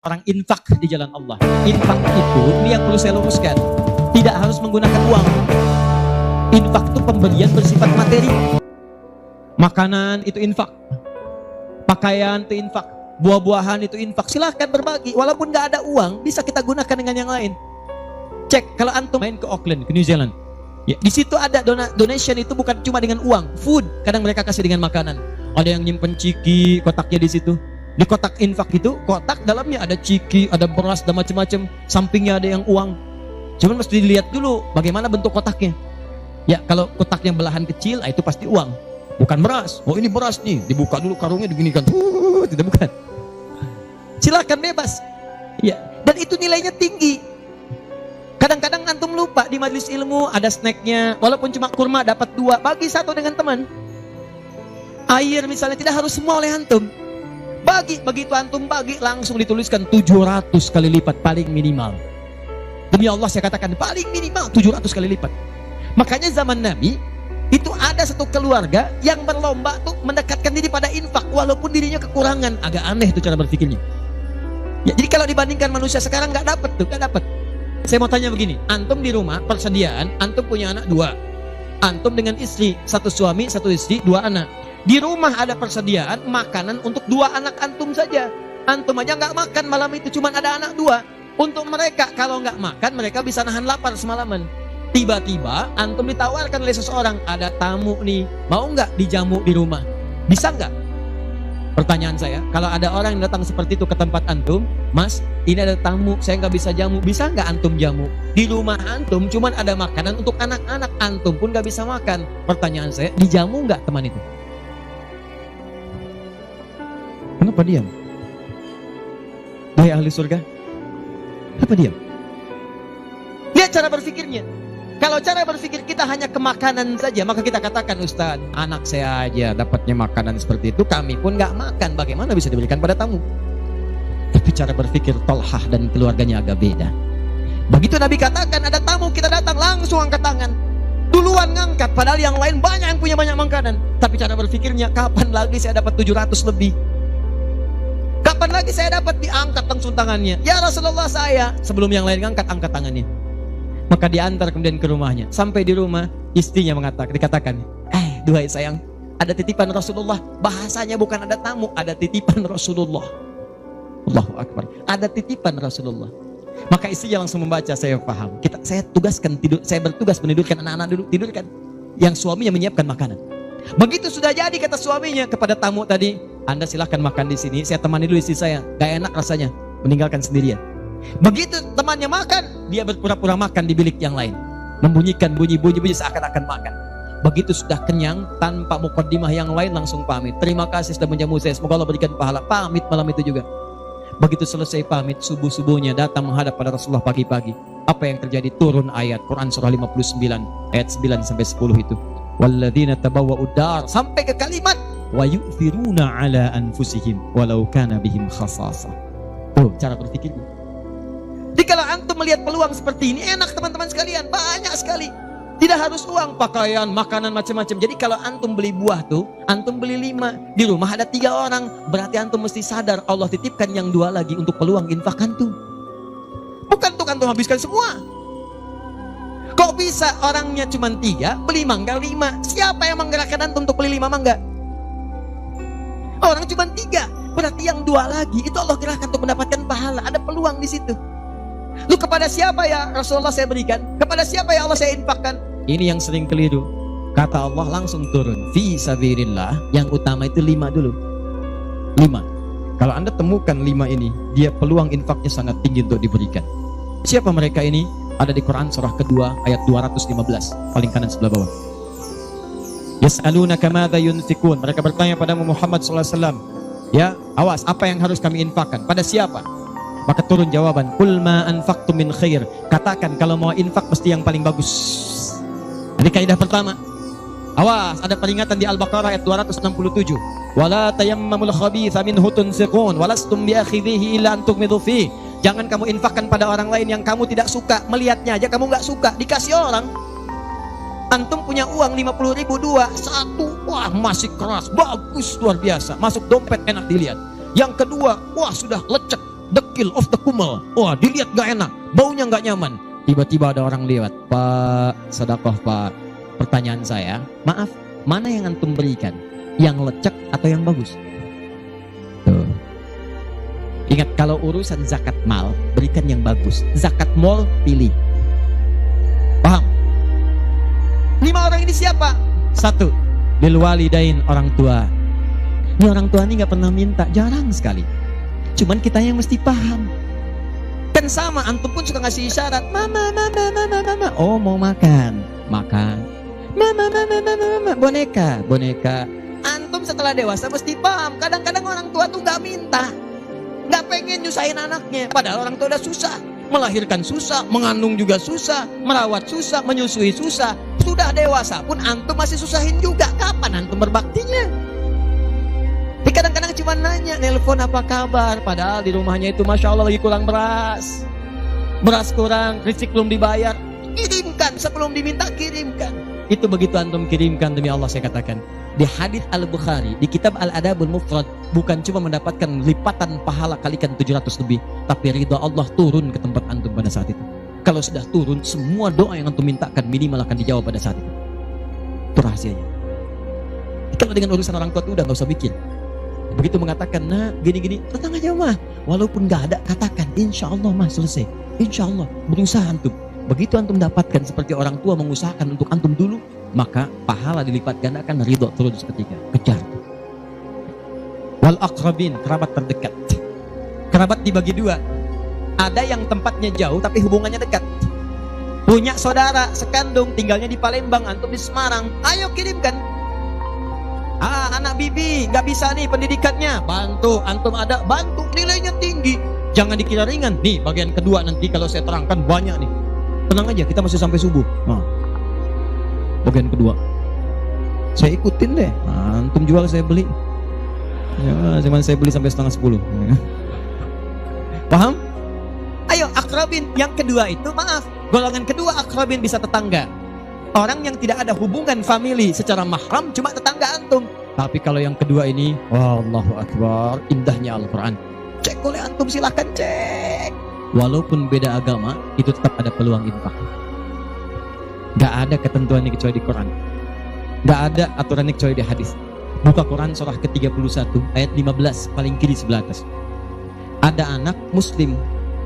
orang infak di jalan Allah. Infak itu, ini yang perlu saya luruskan, tidak harus menggunakan uang. Infak itu pemberian bersifat materi. Makanan itu infak, pakaian itu infak, buah-buahan itu infak. Silahkan berbagi, walaupun nggak ada uang, bisa kita gunakan dengan yang lain. Cek, kalau antum main ke Auckland, ke New Zealand, ya, di situ ada donation, itu bukan cuma dengan uang, food. Kadang mereka kasih dengan makanan. Ada yang nyimpen ciki, kotaknya di situ. Di kotak infak itu, kotak dalamnya ada ciki, ada beras, dan macam-macam. Sampingnya ada yang uang. Cuman mesti dilihat dulu bagaimana bentuk kotaknya. Ya, kalau kotaknya belahan kecil, itu pasti uang, bukan beras. Oh, ini beras nih, dibuka dulu karungnya, diginikan. Tidak, bukan. Silakan bebas. Ya, dan itu nilainya tinggi. Kadang-kadang antum lupa di majelis ilmu ada snacknya, walaupun cuma kurma dapat 2, bagi 1 dengan teman. Air misalnya tidak harus semua oleh antum. Bagi, begitu antum bagi langsung dituliskan 700 kali lipat paling minimal. Demi Allah saya katakan paling minimal 700 kali lipat. Makanya zaman Nabi itu ada satu keluarga yang berlomba tuh mendekatkan diri pada infak walaupun dirinya kekurangan. Agak aneh itu cara berpikirnya. Ya, jadi kalau dibandingkan manusia sekarang nggak dapat tuh, nggak dapat. Saya mau tanya begini, antum di rumah persediaan, antum punya anak 2, antum dengan istri, 1 suami 1 istri 2 anak. Di rumah ada persediaan makanan untuk 2 anak antum saja. Antum aja nggak makan malam itu, cuma ada anak 2. Untuk mereka, kalau nggak makan, mereka bisa nahan lapar semalaman. Tiba-tiba antum ditawarkan oleh seseorang, ada tamu nih, mau nggak dijamu di rumah? Bisa nggak? Pertanyaan saya, kalau ada orang yang datang seperti itu ke tempat antum, Mas, ini ada tamu, saya nggak bisa jamu, bisa nggak antum jamu? Di rumah antum cuma ada makanan untuk anak-anak, antum pun nggak bisa makan. Pertanyaan saya, dijamu nggak teman itu? Kenapa diam? Wahai ahli surga, kenapa diam? Lihat cara berpikirnya. Kalau cara berpikir kita hanya ke makanan saja, maka kita katakan, Ustaz, anak saya aja dapatnya makanan seperti itu, kami pun nggak makan, bagaimana bisa diberikan pada tamu? Tapi cara berpikir Tolhah dan keluarganya agak beda. Begitu Nabi katakan ada tamu, kita datang langsung angkat tangan, duluan ngangkat, padahal yang lain banyak yang punya banyak makanan. Tapi cara berpikirnya, kapan lagi saya dapat 700 lebih? Kapan lagi saya dapat? Diangkat langsung tangannya. Ya Rasulullah, saya. Sebelum yang lain ngangkat, angkat tangannya. Maka diantar kemudian ke rumahnya. Sampai di rumah, istrinya dikatakan, duhai sayang, ada titipan Rasulullah. Bahasanya bukan ada tamu, ada titipan Rasulullah. Allahu Akbar. Ada titipan Rasulullah. Maka istrinya langsung membaca, saya paham. Saya bertugas menidurkan anak-anak dulu, tidurkan. Yang suaminya menyiapkan makanan. Begitu sudah jadi, kata suaminya kepada tamu tadi, Anda silahkan makan di sini, saya temani dulu istri saya. Gak enak rasanya meninggalkan sendirian. Begitu temannya makan, dia berpura-pura makan di bilik yang lain, membunyikan bunyi-bunyi seakan-akan makan. Begitu sudah kenyang, tanpa mukaddimah yang lain langsung pamit. Terima kasih sudah menjamu saya, semoga Allah berikan pahala. Pamit malam itu juga. Begitu selesai pamit, subuh-subuhnya datang menghadap pada Rasulullah pagi-pagi. Apa yang terjadi? Turun ayat Quran surah 59 ayat 9 sampai 10 itu. Walladzina tabawwa'ud dar, sampai ke kalimat wa yu'thiruna ala anfusihim walau kana bihim khasasah. Oh, cara berpikirnya. Jadi kalau antum melihat peluang seperti ini, enak teman-teman sekalian, banyak sekali. Tidak harus uang, pakaian, makanan, macam-macam. Jadi kalau antum beli buah tuh, antum beli 5, di rumah ada 3 orang, berarti antum mesti sadar Allah titipkan yang 2 lagi untuk peluang infak antum. Bukan untuk antum habiskan semua. Kok bisa orangnya cuma 3, beli mangga 5? Siapa yang menggerakkan antum untuk beli 5 mangga? Orang cuma 3, berarti yang 2 lagi itu Allah gerakkan untuk mendapatkan pahala. Ada peluang di situ. Lu kepada siapa ya Rasulullah saya berikan? Kepada siapa ya Allah saya infakkan? Ini yang sering keliru. Kata Allah langsung turun, fi sabilillah, yang utama itu 5 dulu. 5. Kalau Anda temukan 5 ini, dia peluang infaknya sangat tinggi untuk diberikan. Siapa mereka ini? Ada di Quran surah kedua ayat 215, paling kanan sebelah bawah. Yas'alunaka madza yunfikun. Mereka bertanya pada Muhammad sallallahu alaihi wasallam, ya, awas, apa yang harus kami infakkan? Pada siapa? Maka turun jawaban, qul ma anfaqtum min khair. Katakan kalau mau infak mesti yang paling bagus. Jadi kaidah pertama. Awas, ada peringatan di Al-Baqarah ayat 267. Wala tayammamul khabitha minhu tunfiqun walastum biakhidhihi illa an tughmidu fi. Jangan kamu infakkan pada orang lain yang kamu tidak suka. Melihatnya aja kamu nggak suka, dikasih orang. Antum punya uang 50.000 2, 1, wah masih keras, bagus, luar biasa, masuk dompet enak dilihat. Yang kedua, wah sudah lecek, dekil of the kumel. Wah, dilihat gak enak, baunya gak nyaman. Tiba-tiba ada orang lewat, Pak, sedekah Pak. Pertanyaan saya, maaf, mana yang antum berikan? Yang lecek atau yang bagus? Tuh. Ingat, kalau urusan zakat mal, berikan yang bagus. Zakat mal, pilih. Paham? 5 orang ini siapa? 1, lil walidain, orang tua. Ini orang tua ini gak pernah minta, jarang sekali. Cuman kita yang mesti paham. Kan sama, antum pun suka ngasih isyarat, mama, mama, mama, mama. Oh, mau makan, makan. Mama, mama, mama, mama, boneka, boneka. Antum setelah dewasa mesti paham. Kadang-kadang orang tua tuh gak minta, gak pengen nyusahin anaknya. Padahal orang tua udah susah, melahirkan susah, mengandung juga susah, merawat susah, menyusui susah. Sudah dewasa pun antum masih susahin juga. Kapan antum berbaktinya? Kadang-kadang cuma nanya, nelpon apa kabar, padahal di rumahnya itu Masya Allah lagi kurang beras. Beras kurang, listrik belum dibayar. Kirimkan, sebelum diminta kirimkan. Itu begitu antum kirimkan, demi Allah saya katakan. Di hadits Al-Bukhari, di kitab Al-Adabul Mufrad, bukan cuma mendapatkan lipatan pahala kalikan 700 lebih, tapi ridha Allah turun ke tempat antum pada saat itu. Kalau sudah turun, semua doa yang antum mintakan minimal akan dijawab pada saat itu. Itu rahasianya. Kalau dengan urusan orang tua itu udah gak usah pikir. Begitu mengatakan, nah gini-gini, tenang aja mah. Walaupun gak ada, katakan, insya Allah mah selesai. Insya Allah, berusaha antum. Begitu antum dapatkan seperti orang tua mengusahakan untuk antum dulu, maka pahala dilipat gandakan, ridho turun seketika. Kejar. Wal aqrabin, kerabat terdekat. Kerabat dibagi 2. Ada yang tempatnya jauh tapi hubungannya dekat. Punya saudara sekandung, tinggalnya di Palembang, antum di Semarang. Ayo kirimkan. Anak bibi nggak bisa nih pendidikannya, bantu. Antum ada, bantu. Nilainya tinggi, jangan dikira ringan. Nih bagian kedua nanti kalau saya terangkan banyak nih. Tenang aja, kita masih sampai subuh. Nah, bagian kedua saya ikutin deh. Antum jual saya beli. Ya, cuman saya beli sampai 9:30. Paham? Ayo akrabin. Yang kedua itu, maaf, golongan kedua akrabin bisa tetangga. Orang yang tidak ada hubungan famili secara mahram, cuma tetangga antum. Tapi kalau yang kedua ini, Allahu Akbar, indahnya Al-Quran. Cek oleh antum, silahkan cek. Walaupun beda agama, itu tetap ada peluang infak. Gak ada ketentuan ini kecuali di Quran. Gak ada aturan ini kecuali di hadis. Buka Quran surah ke-31 ayat 15, paling kiri sebelah atas. Ada anak muslim